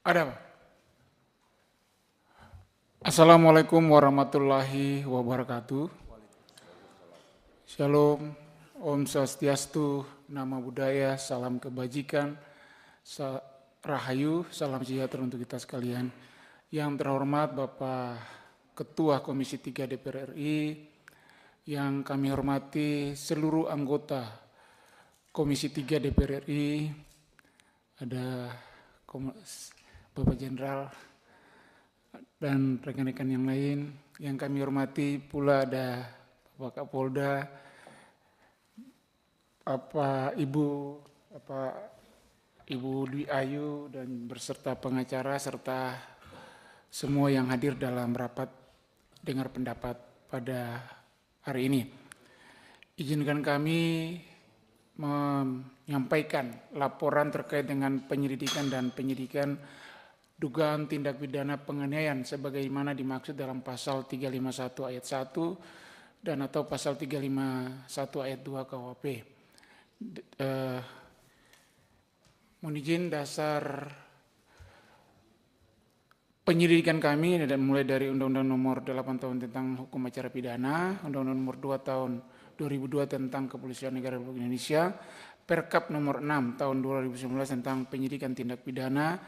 Ada, Pak. Assalamualaikum warahmatullahi wabarakatuh. Shalom, Om Swastiastu, Nama Budaya, Salam Kebajikan, Rahayu, Salam Sejahtera untuk kita sekalian. Yang terhormat Bapak Ketua Komisi 3 DPR RI, yang kami hormati seluruh anggota Komisi 3 DPR RI, ada Bapak Jenderal, dan rekan-rekan yang lain. Yang kami hormati pula ada Bapak Kapolda, Ibu Dwi Ayu, dan berserta pengacara, serta semua yang hadir dalam rapat dengar pendapat pada hari ini. Izinkan kami menyampaikan laporan terkait dengan penyelidikan dan penyidikan dugaan tindak pidana penganiayaan sebagaimana dimaksud dalam pasal 351 ayat 1 dan atau pasal 351 ayat 2 KUHP. Mohon izin dasar penyelidikan kami mulai dari Undang-Undang Nomor 8 Tahun tentang Hukum Acara Pidana, Undang-Undang Nomor 2 Tahun 2002 tentang Kepolisian Negara Republik Indonesia, Perkap Nomor 6 Tahun 2019 tentang Penyidikan Tindak Pidana,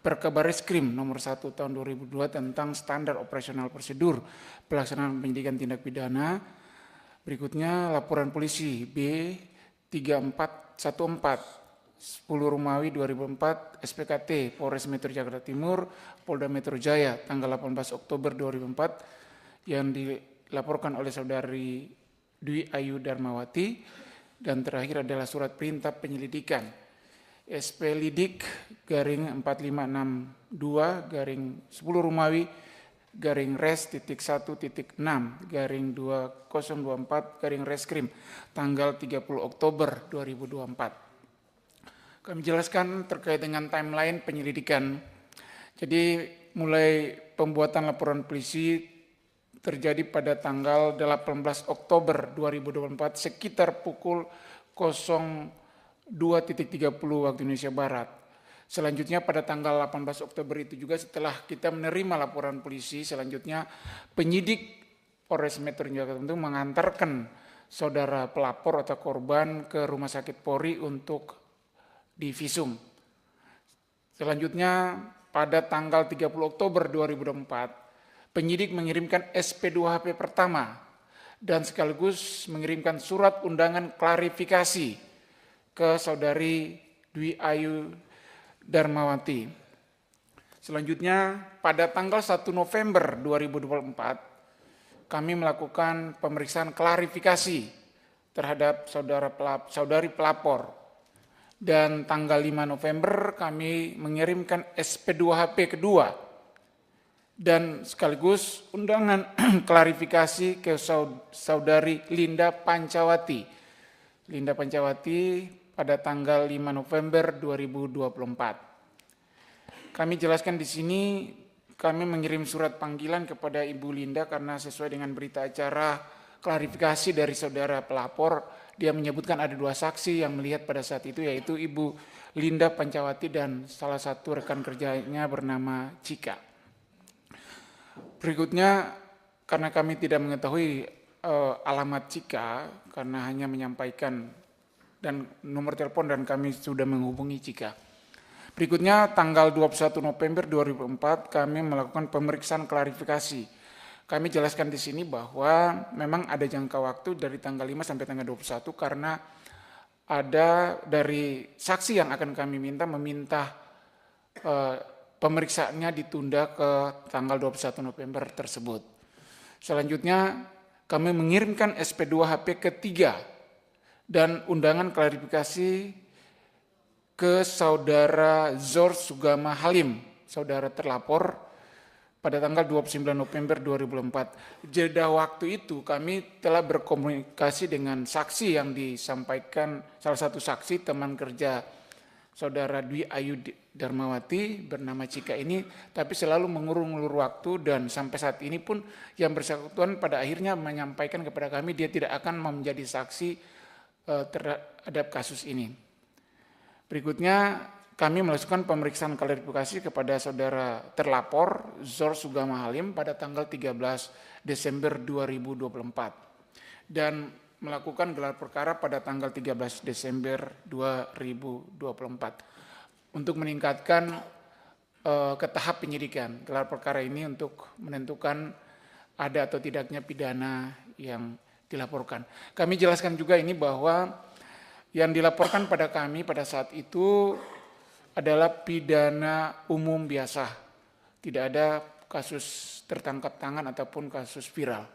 Perkabareskrim Nomor 1 Tahun 2002 tentang Standar Operasional Prosedur Pelaksanaan Penyidikan Tindak Pidana. Berikutnya laporan polisi B3414 10 Romawi 2004 SPKT Polres Metro Jakarta Timur Polda Metro Jaya tanggal 18 Oktober 2004 yang dilaporkan oleh saudari Dwi Ayu Darmawati. Dan terakhir adalah surat perintah penyelidikan SP Lidik garing 4562 garing 10 Romawi garing res titik 1.6 garing 2024 garing reskrim tanggal 30 Oktober 2024. Kami jelaskan terkait dengan timeline penyelidikan. Jadi mulai pembuatan laporan polisi terjadi pada tanggal 18 Oktober 2024 sekitar pukul 02.30 waktu Indonesia Barat. Selanjutnya pada tanggal 18 Oktober itu juga setelah kita menerima laporan polisi, selanjutnya penyidik Polres Metro Jakarta Timur mengantarkan saudara pelapor atau korban ke Rumah Sakit Polri untuk divisum. Selanjutnya pada tanggal 30 Oktober 2024, penyidik mengirimkan SP2HP pertama dan sekaligus mengirimkan surat undangan klarifikasi ke saudari Dwi Ayu Darmawati. Selanjutnya pada tanggal 1 November 2024 kami melakukan pemeriksaan klarifikasi terhadap saudari pelapor. Dan tanggal 5 November kami mengirimkan SP2HP kedua dan sekaligus undangan klarifikasi ke saudari Linda Pancawati. Linda Pancawati pada tanggal 5 November 2024. Kami jelaskan di sini kami mengirim surat panggilan kepada Ibu Linda karena sesuai dengan berita acara klarifikasi dari saudara pelapor, dia menyebutkan ada 2 saksi yang melihat pada saat itu, yaitu Ibu Linda Pancawati dan salah satu rekan kerjanya bernama Cika. Berikutnya, karena kami tidak mengetahui alamat Cika, karena hanya menyampaikan dan nomor telepon dan kami sudah menghubungi Cika. Berikutnya tanggal 21 November 2004 kami melakukan pemeriksaan klarifikasi. Kami jelaskan di sini bahwa memang ada jangka waktu dari tanggal 5 sampai tanggal 21 karena ada dari saksi yang akan kami meminta pemeriksaannya ditunda ke tanggal 21 November tersebut. Selanjutnya kami mengirimkan SP2HP ketiga dan undangan klarifikasi ke saudara Zor Sugama Halim, saudara terlapor, pada tanggal 29 November 2004. Jeda waktu itu kami telah berkomunikasi dengan saksi yang disampaikan, salah satu saksi teman kerja saudara Dwi Ayu Darmawati bernama Cika ini, tapi selalu mengulur-ngulur waktu dan sampai saat ini pun yang bersangkutan pada akhirnya menyampaikan kepada kami dia tidak akan menjadi saksi terhadap kasus ini. Berikutnya kami melakukan pemeriksaan klarifikasi kepada saudara terlapor Zor Sugama Halim pada tanggal 13 Desember 2024 dan melakukan gelar perkara pada tanggal 13 Desember 2024 untuk meningkatkan ke tahap penyidikan. Gelar perkara ini untuk menentukan ada atau tidaknya pidana yang dilaporkan. Kami jelaskan juga ini bahwa yang dilaporkan pada kami pada saat itu adalah pidana umum biasa. Tidak ada kasus tertangkap tangan ataupun kasus viral.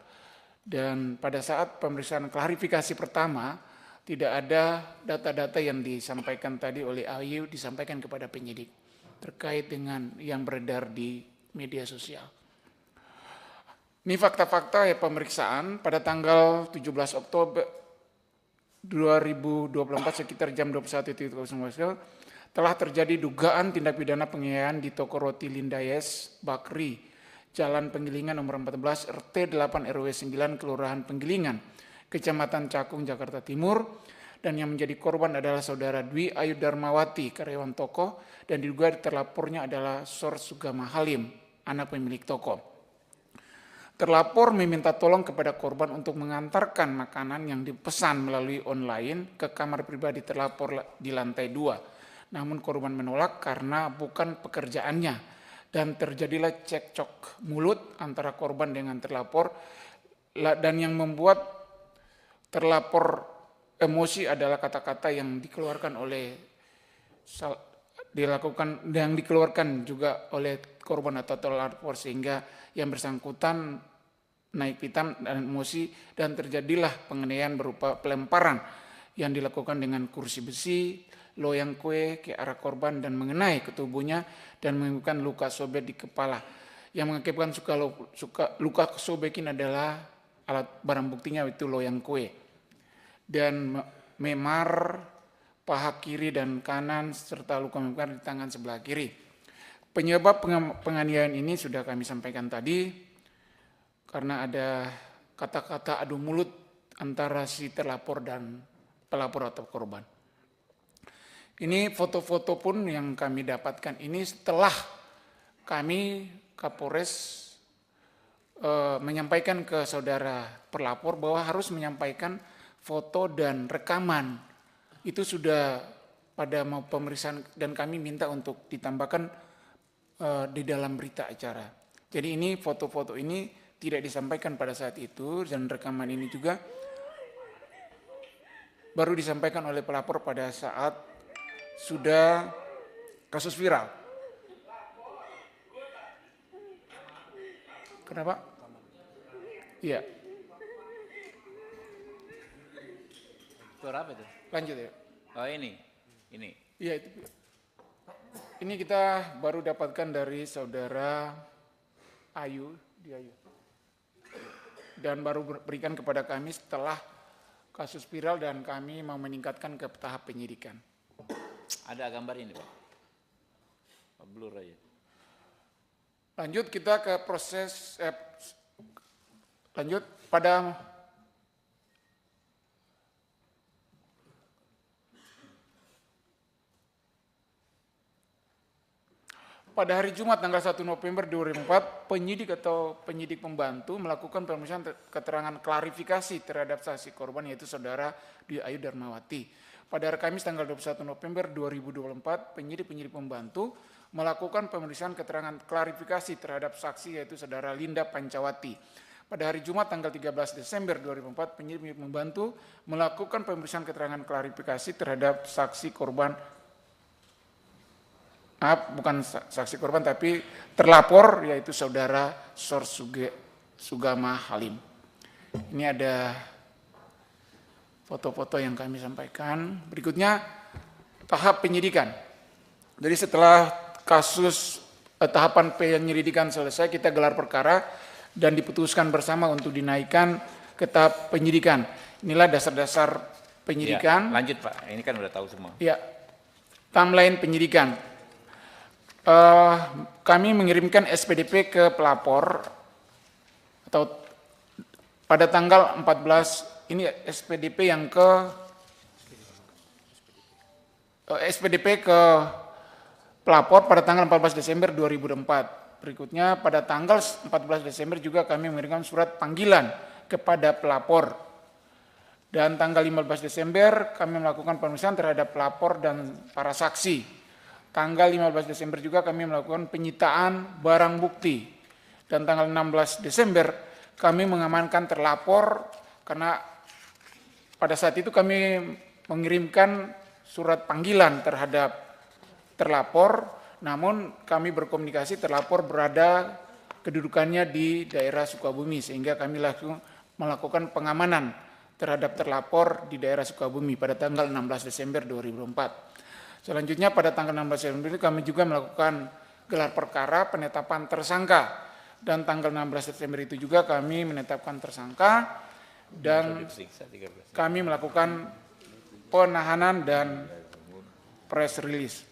Dan pada saat pemeriksaan klarifikasi pertama, tidak ada data-data yang disampaikan tadi oleh Ayu disampaikan kepada penyidik terkait dengan yang beredar di media sosial. Ini fakta-fakta ya pemeriksaan pada tanggal 17 Oktober 2024 sekitar jam 21.00 telah terjadi dugaan tindak pidana penganiayaan di toko roti Lindayes Bakri, Jalan Penggilingan nomor 14 RT 8 RW 9 Kelurahan Penggilingan, Kecamatan Cakung, Jakarta Timur, dan yang menjadi korban adalah saudara Dwi Ayu Darmawati, karyawan toko, dan diduga terlapornya adalah Zor Sugama Halim, anak pemilik toko. Terlapor meminta tolong kepada korban untuk mengantarkan makanan yang dipesan melalui online ke kamar pribadi terlapor di lantai 2. Namun korban menolak karena bukan pekerjaannya dan terjadilah cekcok mulut antara korban dengan terlapor dan yang membuat terlapor emosi adalah kata-kata yang dikeluarkan juga oleh korban atau terlapor sehingga yang bersangkutan naik pitam dan emosi dan terjadilah penganiayaan berupa pelemparan yang dilakukan dengan kursi besi, loyang kue ke arah korban dan mengenai ke tubuhnya dan menimbulkan luka sobek di kepala. Yang mengakibatkan luka sobek ini adalah alat barang buktinya itu loyang kue. Dan memar paha kiri dan kanan serta luka memar di tangan sebelah kiri. Penyebab penganiayaan ini sudah kami sampaikan tadi karena ada kata-kata adu mulut antara si terlapor dan pelapor atau korban. Ini foto-foto pun yang kami dapatkan ini setelah kami Kapolres menyampaikan ke saudara pelapor bahwa harus menyampaikan foto dan rekaman. Itu sudah pada mau pemeriksaan dan kami minta untuk ditambahkan di dalam berita acara. Jadi ini foto-foto ini tidak disampaikan pada saat itu dan rekaman ini juga baru disampaikan oleh pelapor pada saat sudah kasus viral. Kenapa? Iya. Suara apa itu? Lanjut ya. Oh ini. Iya itu. Ini kita baru dapatkan dari saudara Ayu, dan baru berikan kepada kami setelah kasus viral dan kami mau meningkatkan ke tahap penyidikan. Ada gambar ini Pak? Blur aja. Lanjut kita ke proses, lanjut pada hari Jumat tanggal 1 November 2004, penyidik atau penyidik pembantu melakukan pemeriksaan keterangan klarifikasi terhadap saksi korban yaitu saudara Dwi Ayu Darmawati. Pada hari Kamis tanggal 21 November 2024, penyidik pembantu melakukan pemeriksaan keterangan klarifikasi terhadap saksi yaitu saudara Linda Pancawati. Pada hari Jumat tanggal 13 Desember 2004, penyidik pembantu melakukan pemeriksaan keterangan klarifikasi terhadap saksi korban, bukan saksi korban tapi terlapor yaitu saudara Zor Sugama Halim. Ini ada foto-foto yang kami sampaikan. Berikutnya tahap penyidikan. Jadi setelah kasus tahapan penyelidikan selesai, kita gelar perkara dan diputuskan bersama untuk dinaikkan ke tahap penyidikan. Inilah dasar-dasar penyidikan. Ya, lanjut Pak, ini kan udah tahu semua. Ya, timeline penyidikan. Kami mengirimkan SPDP ke pelapor atau pada tanggal 14. Ini SPDP yang ke pelapor pada tanggal 14 Desember 2004. Berikutnya pada tanggal 14 Desember juga kami mengirimkan surat panggilan kepada pelapor. Dan tanggal 15 Desember kami melakukan pemeriksaan terhadap pelapor dan para saksi. Tanggal 15 Desember juga kami melakukan penyitaan barang bukti. Dan tanggal 16 Desember kami mengamankan terlapor karena pada saat itu kami mengirimkan surat panggilan terhadap terlapor, namun kami berkomunikasi terlapor berada kedudukannya di daerah Sukabumi sehingga kami langsung melakukan pengamanan terhadap terlapor di daerah Sukabumi pada tanggal 16 Desember 2004. Selanjutnya pada tanggal 16 Desember kami juga melakukan gelar perkara penetapan tersangka dan tanggal 16 Desember itu juga kami menetapkan tersangka dan kami melakukan penahanan dan press release.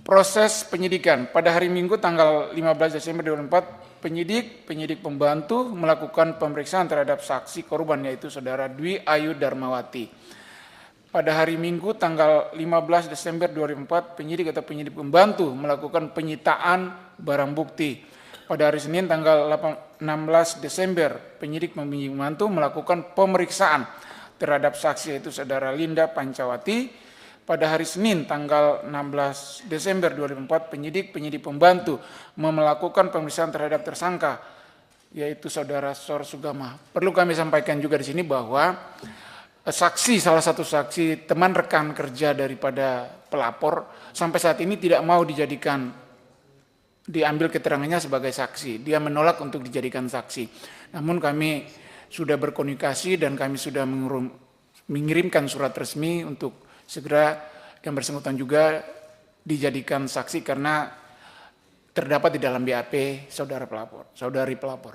Proses penyidikan pada hari Minggu tanggal 15 Desember 2004 penyidik pembantu melakukan pemeriksaan terhadap saksi korban yaitu saudara Dwi Ayu Darmawati. Pada hari Minggu tanggal 15 Desember 2004 penyidik pembantu melakukan penyitaan barang bukti. Pada hari Senin tanggal 16 Desember penyidik pembantu melakukan pemeriksaan terhadap saksi yaitu saudara Linda Pancawati. Pada hari Senin tanggal 16 Desember 2004 penyidik pembantu melakukan pemeriksaan terhadap tersangka yaitu saudara Sor Sugama. Perlu kami sampaikan juga di sini bahwa salah satu saksi teman rekan kerja daripada pelapor sampai saat ini tidak mau diambil keterangannya sebagai saksi. Dia menolak untuk dijadikan saksi. Namun kami sudah berkomunikasi dan kami sudah mengirimkan surat resmi untuk segera yang bersangkutan juga dijadikan saksi karena terdapat di dalam BAP saudari pelapor.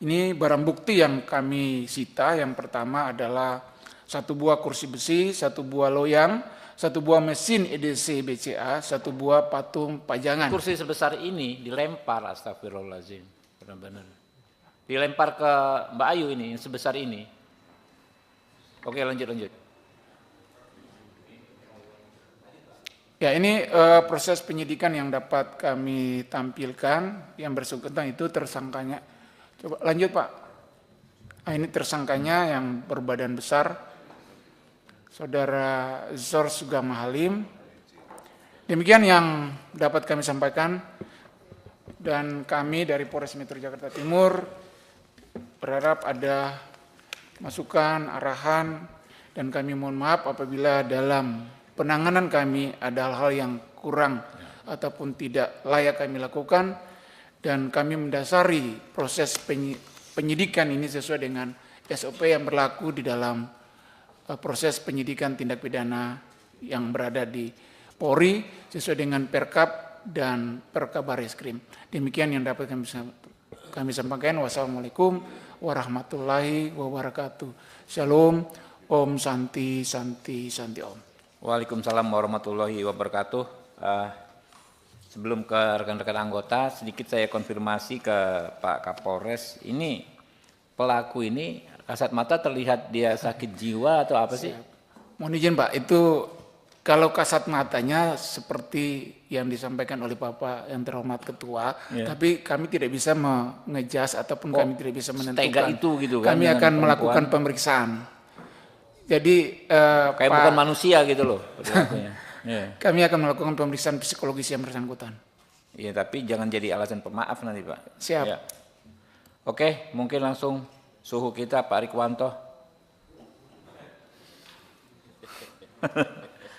Ini barang bukti yang kami sita. Yang pertama adalah 1 buah kursi besi, 1 buah loyang, 1 buah mesin EDC BCA, 1 buah patung pajangan. Kursi sebesar ini dilempar, astagfirullahaladzim, benar-benar. Dilempar ke Mbak Ayu ini, sebesar ini. Oke, lanjut. Ya, ini proses penyidikan yang dapat kami tampilkan. Yang bersangkutan itu tersangkanya. Coba lanjut Pak. Ini tersangkanya yang berbadan besar, saudara Zor Sugama Halim. Demikian yang dapat kami sampaikan. Dan kami dari Polres Metro Jakarta Timur berharap ada masukan, arahan, dan kami mohon maaf apabila dalam penanganan kami ada hal-hal yang kurang ataupun tidak layak kami lakukan, dan kami mendasari proses penyidikan ini sesuai dengan SOP yang berlaku di dalam proses penyidikan tindak pidana yang berada di Polri sesuai dengan Perkap dan Perkabareskrim. Demikian yang dapat kami sampaikan. Wassalamualaikum warahmatullahi wabarakatuh. Shalom, Om Santi Santi Santi Om. Waalaikumsalam warahmatullahi wabarakatuh. Sebelum ke rekan-rekan anggota, sedikit saya konfirmasi ke Pak Kapolres. Ini pelaku ini kasat mata terlihat dia sakit jiwa atau apa sih? Mohon izin Pak, itu kalau kasat matanya seperti yang disampaikan oleh Bapak yang terhormat Ketua, tapi kami tidak bisa mengejas ataupun kami tidak bisa menentukan. Itu gitu kan? Kami akan melakukan pemeriksaan. Jadi kayak bukan manusia gitu loh. Kami akan melakukan pemeriksaan psikologis yang bersangkutan. Iya, tapi jangan jadi alasan pemaaf nanti Pak. Siap. Ya. Oke, mungkin langsung suhu kita Pak Rikwanto.